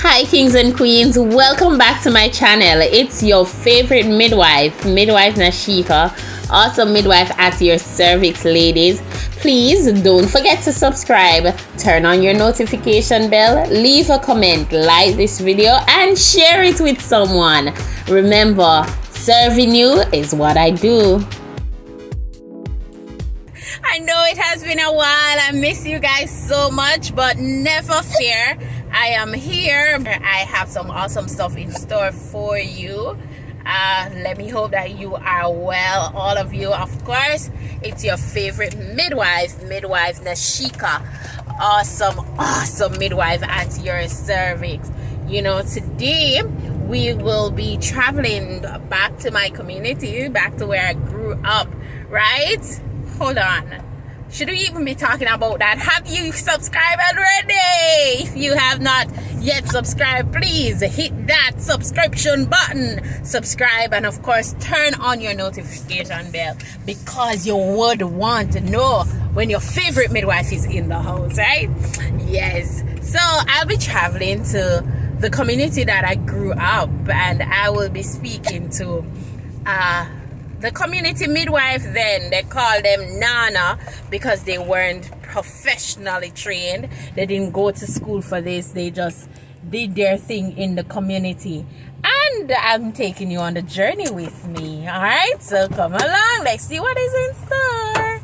Hi kings and queens, welcome back to my channel. It's your favorite midwife Nashika, awesome midwife at your cervix, ladies. Please don't forget to subscribe, turn on your notification bell, leave a comment, like this video and share it with someone. Remember, serving you is what I do. I know it has been a while. I miss you guys so much, but never fear. I am here. I have some awesome stuff in store for you. Let me hope that you are well, all of you. Of course, it's your favorite midwife Nashika. Awesome midwife at your cervix. You know, today we will be traveling back to my community, back to where I grew up, right? Hold on. Should we even be talking about that? Have you subscribed already? If you have not yet subscribed, please hit that subscription button. Subscribe and of course turn on your notification bell because you would want to know when your favorite midwife is in the house, right? Yes. So I'll be traveling to the community that I grew up and I will be speaking to the community midwife. Then they call them Nana because they weren't professionally trained. They didn't go to school for this. They just did their thing in the community. And I'm taking you on the journey with me. All right, so come along. Let's see what is in store.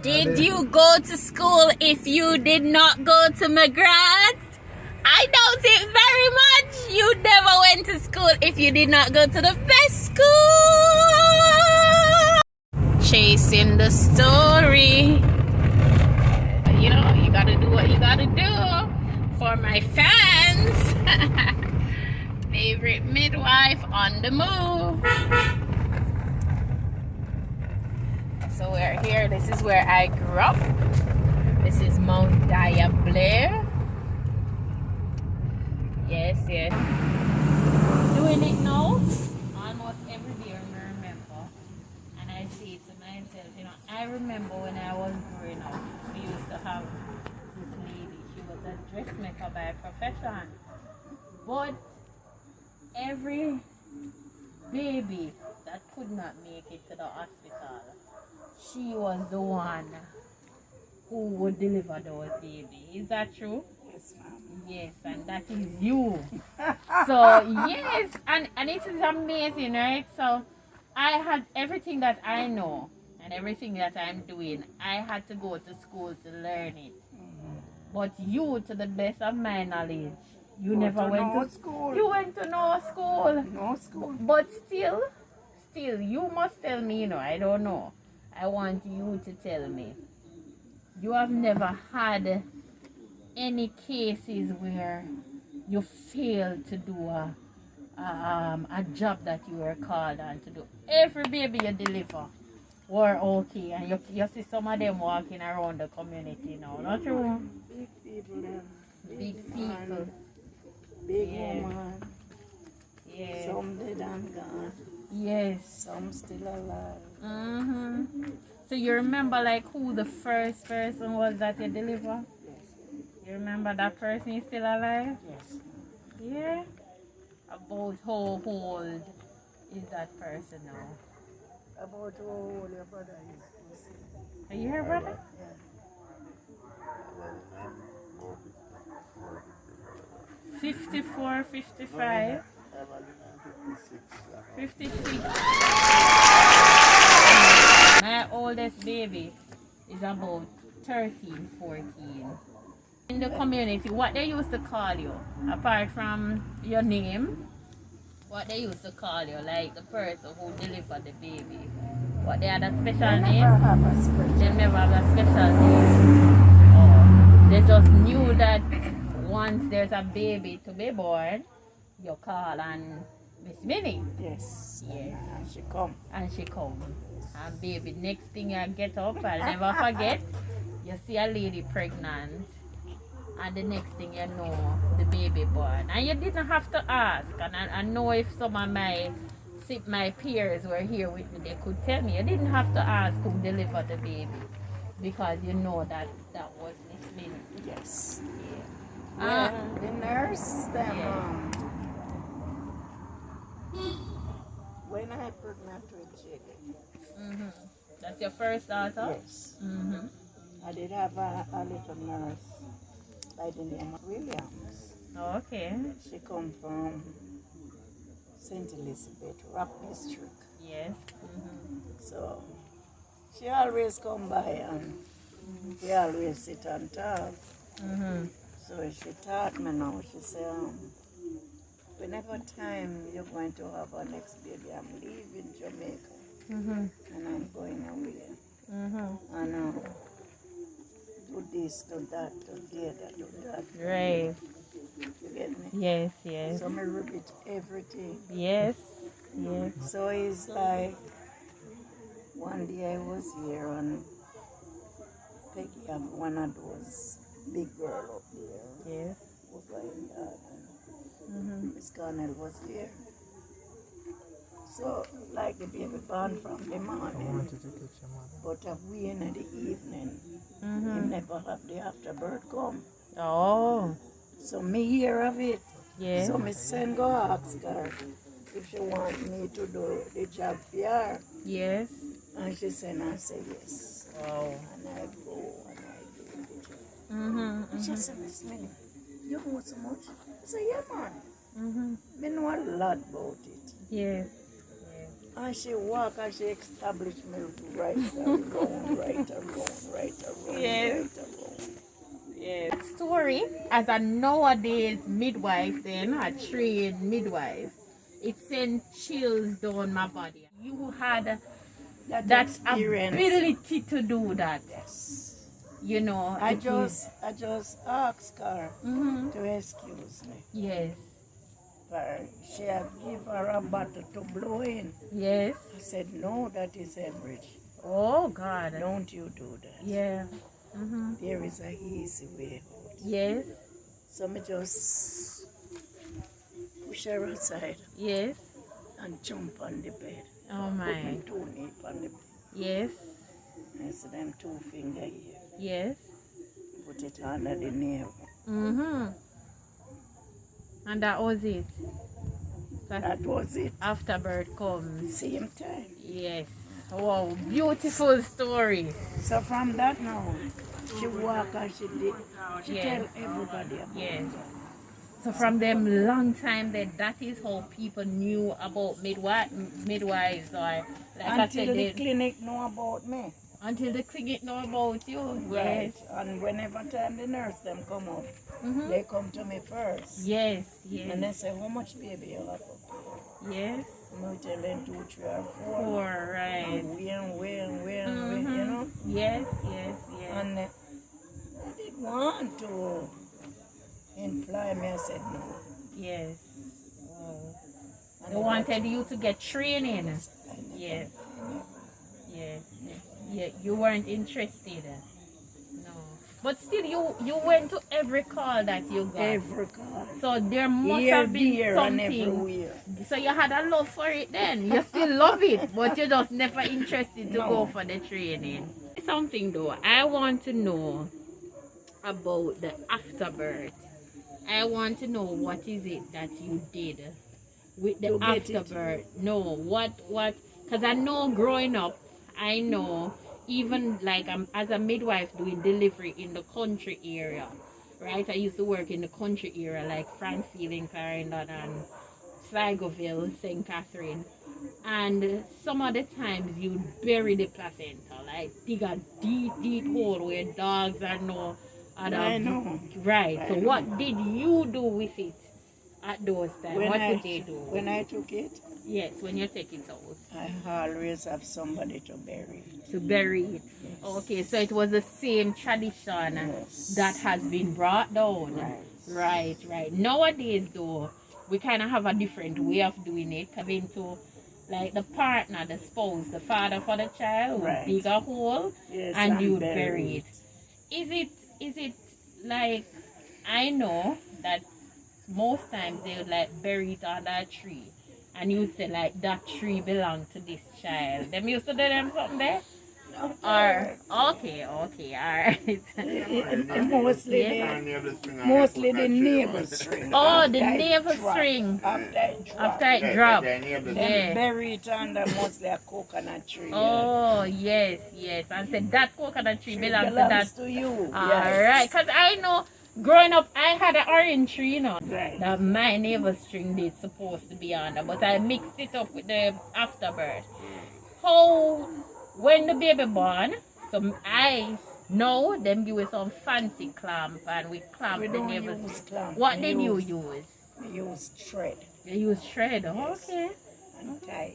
Did you go to school if you did not go to McGrath? I doubt it very much. You never went to school if you did not go to the best school. Chasing the story. You know, you gotta do what you gotta do for my fans. Favorite midwife on the move. So we're here. This is where I grew up. This is Mount Diablo. Yes. Doing it now. Almost every day I remember. And I say to myself, you know, I remember when I was growing up, we used to have this lady. She was a dressmaker by profession. But every baby that could not make it to the hospital, she was the one who would deliver those babies. Is that true? Yes, ma'am. Yes, and that is you. So, yes, and it is amazing, right? So, I had everything that I know and everything that I'm doing, I had to go to school to learn it. But you, to the best of my knowledge, you never went to school. You went to no school. No school. But still, you must tell me, you know, I don't know. I want you to tell me. You have never had any cases where you failed to do a job that you were called on to do. Every baby you deliver were okay, and you see some of them walking around the community now, not true? Big people, them. Big people. Big Yeah. woman. Yeah. Some dead and gone. Yes. Some still alive. So you remember like who the first person was that you delivered? Yes. You remember that person is still alive? Yes. Yeah. About how old is that person now? About how old your brother is. Are you here, brother? Yeah. 54, 55, 56. My oldest baby is about 13, 14. In the community, what they used to call you, apart from your name, what they used to call you, like the person who delivered the baby, what they had a special name? They never have a special name. Oh, they just knew that once there's a baby to be born, you call on Miss Minnie. Yes. Yes. And she come. And she come. And baby, next thing I get up, I'll never forget. you see a lady pregnant, and the next thing you know, the baby born. And you didn't have to ask. And I know if some of my peers were here with me, they could tell me. You didn't have to ask who delivered the baby, because you know that was Miss Minnie. Yes. Yeah. Yeah, the nurse, them, Yeah. when I pregnant with Jiggy, That's your first daughter? yes, Mm-hmm. I did have a little nurse by the name of Williams. Oh, okay. She come from St. Elizabeth, Rock District. Yes. So she always come by and we always sit and talk. So she taught me now, she said, whenever time you're going to have our next baby, I'm leaving Jamaica and I'm going away. And do this, do that, do the other, do that. Right. You get me? Yes, yes. So I repeat everything. Yes. Yes. So it's like one day I was here and Peggy have one of those big girl up there Yes. over in yard and Miss Cornell was there. So like the baby born from the morning, but if we in the evening, he never have the afterbirth come. Oh. So me hear of it. Yes. So me send go ask her if she want me to do the job for her. Yes. And she said, I say yes. Wow. And I go and I do the job. And she said, Miss Minnie, you know so much? I said, yeah, man. Me know a lot about it. Yes. And she walk and she established me right around, right around, right around, Yes. right around. Yes. Story as a nowadays midwife, then a trained midwife, it sent chills down my body. You had that experience. ability to do that. Yes. You know. I it just asked her is- to excuse me. Yes. But she had give her a bottle to blow in. Yes. I said, no, that is hemorrhage. Oh God. Don't you do that. Yeah. There is a easy way out. Yes. So me just push her aside Yes. and jump on the bed. Oh Put my. me 2 knee on the bed. Yes. I said, them 2 finger here. Yes. Put it under the nail. And that was it. That was it. Afterbirth comes. Same time. Yes. Wow, beautiful story. So from that now, she walk and she did. She Yes. tell everybody about Yes. it. So from them long time that is how people knew about midwives, or like I Until said, the clinic know about me. until the clinic know about you. Right. Yes. And whenever time the nurse them come up, they come to me first. Yes. And they Yes. say, how much baby you have up here? Yes. And I tell them 2, 3 or 4. Four, right. And wait, you know. Yes. Yes. Yes. And I didn't want to employ me. I said no. Yes. Wow. And They I wanted you to get training. I never- Yes. I never- Yes. Yeah, you weren't interested. No. But still, you went to every call that you got. Every car. So there must Here, have been there, and something. everywhere. So you had a love for it then. You still love it, but you're just never interested to No. go for the training. Something though, I want to know about the afterbirth. I want to know what is it that you did with the To get it. afterbirth. No, what? Because I know growing up, I know even like as a midwife doing delivery in the country area, right? I used to work in the country area like Frankfield in Clarendon and Sligoville, St. Catherine. And some of the times you bury the placenta, like dig a deep hole where dogs are no other. I know. Right. I So know. what did you do with it at those times? What did they do? When I took it, Yes, when you take it out. I always have somebody to bury it. To bury it. Yes. Okay, so it was the same tradition Yes. that has been brought down. Right. Right. Nowadays though, we kind of have a different way of doing it. Having to, like the partner, the spouse, the father for the child would Right. dig a hole Yes, and and you would bury bury it. is it like, I know that most times they would like bury it under a tree, and you would say like that tree belonged to this child. Them used to do them something there? Or okay, alright. Mostly the navel string. Oh, the navel string. After it dropped. Then bury it under mostly a coconut tree. Oh, yes. And said that coconut tree belongs to that. To you. Alright, because I know growing up I had an orange tree, you know. Right. That my navel string is supposed to be under, but I mixed it up with the afterbirth. How when the baby born, so I know them use some fancy clamp and we clamp We the don't navel. use clamp. What We did you use- use? We use thread You use thread. Okay. and tie.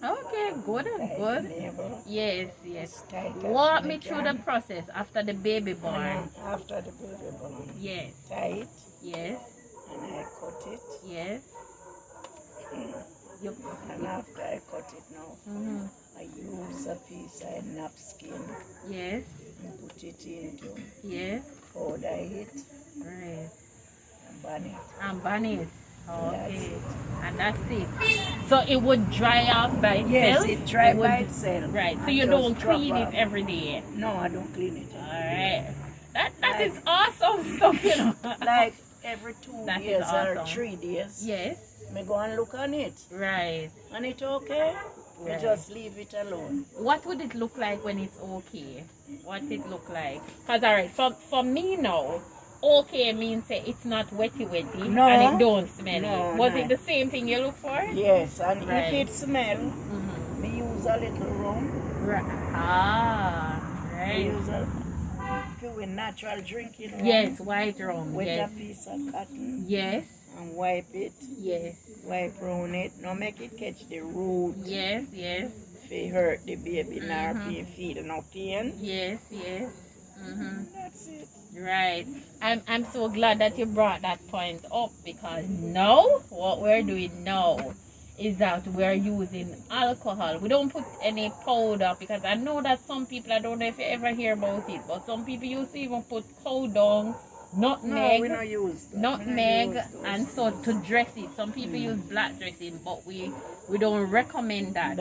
Okay, good. The navel. Yes. Tight as Walk we me through can. the process after the baby born. And after the baby born, Yes, tie it yes, and I cut it. yes. You, And after I cut it now, mhm. I use a piece of napkin Yes, and put it into yes. powder it Right. and burn it. And burn it. That's Okay. it. And that's it. So it would dry off by itself? Yes, it dry would- by itself. Right. So And you just don't drop clean off. it every day. No, I don't clean it. Alright. That is awesome stuff, you know. Like every 2 That is days or awesome. 3 days, Yes. me go and look on it. Right. And it okay? We Right. just leave it alone. What would it look like when it's okay? What it look like? Because alright, for me now, okay means say it's not wetty No. and it don't smell. No, Was no. it the same thing you look for? Yes, and Right. if it smell, Mm-hmm. me use a little rum. Right. Ah, Me right. use a few natural drinking rum. Yes, white rum. With Yes. a piece of cotton Yes. and wipe it. Yes. Wipe round it. Now make it catch the root. Yes. If it hurt the baby, now feel no pain. Yes. Mm-hmm. That's it. Right. I'm so glad that you brought that point up, because now what we're doing now is that we're using alcohol. We don't put any powder, because I know that some people, I don't know if you ever hear about it, but some people used to even put cow dung, No, nutmeg, we don't use that. nutmeg, We don't use those and so to dress it. Some people use black dressing, but we don't recommend that.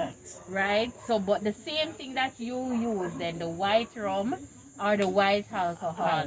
Right? So, but the same thing that you use, then the white rum or the white alcohol.